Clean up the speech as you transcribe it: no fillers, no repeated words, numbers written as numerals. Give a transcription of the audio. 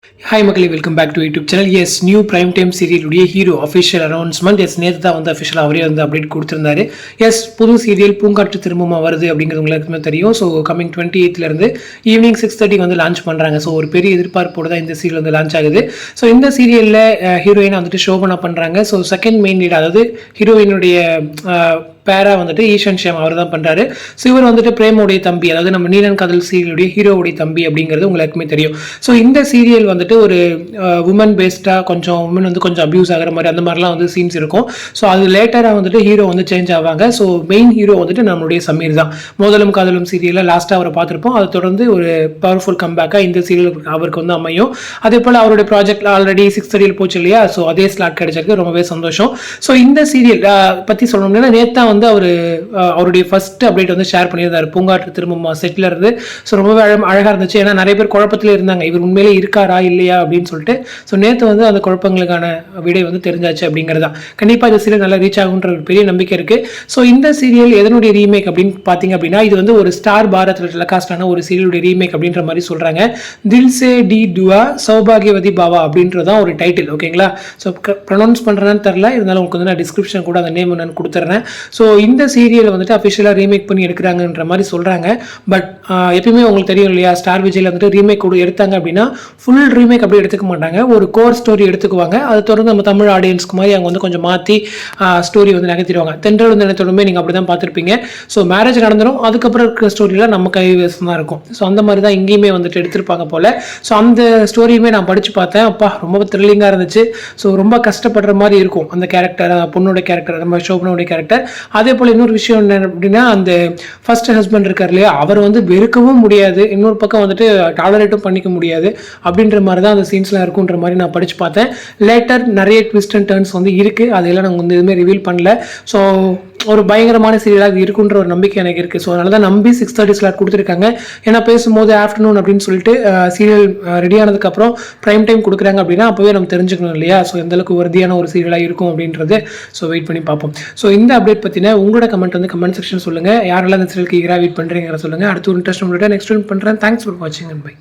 Hi மக்களே, welcome back to YouTube channel. Yes, new prime time சீரியலுடைய hero official announcement. Yes, நேற்று தான் வந்து அஃபிஷியல் அவரே வந்து அப்டேட் கொடுத்துருந்தாரு. எஸ், புது சீரியல் பூங்காற்று திரும்பமா வருது அப்படிங்கிறது உங்களுக்கு தெரியும். ஸோ கமிங் 28th ஈவினிங் 6:30 வந்து லான்ச் பண்ணுறாங்க. ஸோ ஒரு பெரிய எதிர்பார்ப்போடு தான் இந்த சீரியல் வந்து லான்ச் ஆகுது. ஸோ இந்த சீரியலில் ஹீரோயினை வந்துட்டு ஷோபனா பண்ணுறாங்க. ஸோ செகண்ட் மெயின் லீட், அதாவது ஹீரோயினுடைய பேரா வந்துட்டு ஈஷன் ஷியாம் அவர் தான் பண்ணுறாரு. ஸோ இவர் வந்துட்டு பிரேமோடைய தம்பி, அதாவது நம்ம நீலன் காதல் சீரியலுடைய ஹீரோவுடைய தம்பி அப்படிங்கிறது உங்களுக்குமே தெரியும். ஸோ இந்த சீரியல் வந்துட்டு ஒரு உமன் பேஸ்டாக கொஞ்சம் உமன் வந்து கொஞ்சம் அப்யூஸ் ஆகிற மாதிரி அந்த மாதிரிலாம் வந்து சீன்ஸ் இருக்கும். ஸோ அது லேட்டராக வந்துட்டு ஹீரோ வந்து சேஞ்ச் ஆவாங்க. ஸோ மெயின் ஹீரோ வந்துட்டு நம்மளுடைய சமீர் தான். மோதலும் காதலும் சீரியலில் லாஸ்ட்டாக அவரை பார்த்துருப்போம். அதை தொடர்ந்து ஒரு பவர்ஃபுல் கம்பேக்காக இந்த சீரியல் அவருக்கு வந்து அமையும். அதே போல் அவருடைய ப்ராஜெக்ட் ஆல்ரெடி 6:30 போச்சு இல்லையா? ஸோ அதே ஸ்லாட் கிடைச்சிருக்கு, ரொம்பவே சந்தோஷம். ஸோ இந்த சீரியல் பற்றி சொல்லணும்னா நேற்றா வந்து அவருடைய ஃபர்ஸ்ட் அப்டேட் வந்து ஷேர் பண்ணியிருந்தாரு. பூங்காற்று திரும்பமா செட்டில் இருந்து. ஸோ ரொம்பவே அழகாக இருந்துச்சு. ஏன்னா நிறைய பேர் குழப்பத்தில் இருந்தாங்க, இவர் உண்மையிலே இருக்காரா இல்லையா அப்படின்னு சொல்லிட்டு. ஸோ நேற்று வந்து அந்த குழப்பங்களுக்கான விடை வந்து தெரிஞ்சாச்சு அப்படிங்கிறதா. கண்டிப்பாக இந்த சீரியல் நல்லா ரீச் ஆகுன்ற ஒரு பெரிய நம்பிக்கை இருக்கு. ஸோ இந்த சீரியல் எதனுடைய ரீமேக் அப்படின்னு பார்த்தீங்க அப்படின்னா, இது வந்து ஒரு ஸ்டார் பாரத்ல டெலிகாஸ்டான ஒரு சீரியலுடைய ரீமேக் அப்படின்ற மாதிரி சொல்றாங்க. தில் சே டி துவா சௌபாகியவதி பாவா அப்படின்றதான் ஒரு டைட்டில். ஓகேங்களா? ஸோ ப்ரொனவுன்ஸ் பண்ணுறேன்னு தெரில, இருந்தாலும் உங்களுக்கு வந்து நான் டிஸ்கிரிப்ஷன் கூட அந்த நேம் நான் கொடுத்துட்றேன். ஸோ இந்த சீரியலை வந்துட்டு அஃபிஷியலாக ரீமேக் பண்ணி எடுக்கிறாங்கன்ற மாதிரி சொல்கிறாங்க. பட் எப்பயுமே உங்களுக்கு தெரியும் இல்லையா, ஸ்டார் விஜயில் வந்துட்டு ரீமேக் கூட எடுத்தாங்க அப்படின்னா ஃபுல் ரீமேக் அப்படி எடுத்துக்க மாட்டாங்க. ஒரு கோர் ஸ்டோரி எடுத்துக்குவாங்க. அதை தொடர்ந்து நம்ம தமிழ் ஆடியன்ஸ்க்கு மாதிரி அவங்க வந்து கொஞ்சம் மாற்றி ஸ்டோரி வந்து நகர்த்திடுவாங்க. தென்றல் வந்து நினைத்தோடுமே நீங்கள் அப்படி தான் பார்த்துருப்பீங்க. ஸோ மேரேஜ் நடந்துடும், அதுக்கப்புறம் இருக்கிற ஸ்டோரியில் நம்ம கைவசம் தான் இருக்கும். ஸோ அந்த மாதிரி தான் இங்கேயுமே வந்துட்டு எடுத்திருப்பாங்க போல். ஸோ அந்த ஸ்டோரியுமே நான் படித்து பார்த்தேன். அப்பா ரொம்ப த்ரில்லிங்காக இருந்துச்சு. ஸோ ரொம்ப கஷ்டப்படுற மாதிரி இருக்கும் அந்த கேரக்டர், பொண்ணோட கேரக்டர், நம்ம ஷோபனோட கேரக்டர். அதே போல் இன்னொரு விஷயம் என்ன அப்படின்னா, அந்த ஃபர்ஸ்ட் ஹஸ்பண்ட் இருக்கார் இல்லையா, அவர் வந்து வெறுக்கவும் முடியாது, இன்னொரு பக்கம் வந்துட்டு டாலரேட்டும் பண்ணிக்க முடியாது அப்படின்ற மாதிரி தான் அந்த சீன்ஸ்லாம் இருக்குன்ற மாதிரி நான் படித்து பார்த்தேன். லேட்டர் நிறைய ட்விஸ்ட் அண்ட் டர்ன்ஸ் வந்து இருக்குது. அதையெல்லாம் நாங்கள் வந்து எதுவுமே ரிவீல் பண்ணல. ஸோ ஒரு பயங்கரமான சீரியலாக இருக்குன்ற ஒரு நம்பிக்கை எனக்கு இருக்குது. ஸோ அதனால தான் நம்பி 6:30 ஸ்லாட் கொடுத்துருக்காங்க. ஏன்னா பேசும்போது ஆஃப்டர்நூன் அப்படின்னு சொல்லிட்டு சீரியல் ரெடி ஆனதுக்கப்புறம் ப்ரைம் டைம் கொடுக்குறாங்க அப்படின்னா அப்போவே நம்ம தெரிஞ்சுக்கணும் இல்லையா, ஸோ எந்தளவுக்கு உறுதியான ஒரு சீரியலாக இருக்கும் அப்படின்றது. ஸோ வெயிட் பண்ணி பார்ப்போம். ஸோ இந்த அப்டேட் பற்றின உங்களோட கமெண்ட் வந்து கமெண்ட் செக்ஷன் சொல்லுங்கள். யாரெல்லாம் இந்த சீரியலுக்கு ஈகராக வெயிட் பண்ணுறீங்கிற சொல்லுங்கள். அடுத்து ஒரு இன்ட்ரெஸ்ட் நெக்ஸ்ட் பண்ணுறேன். தேங்க்ஸ் ஃபார் வாட்சிங் அண்ட் பை.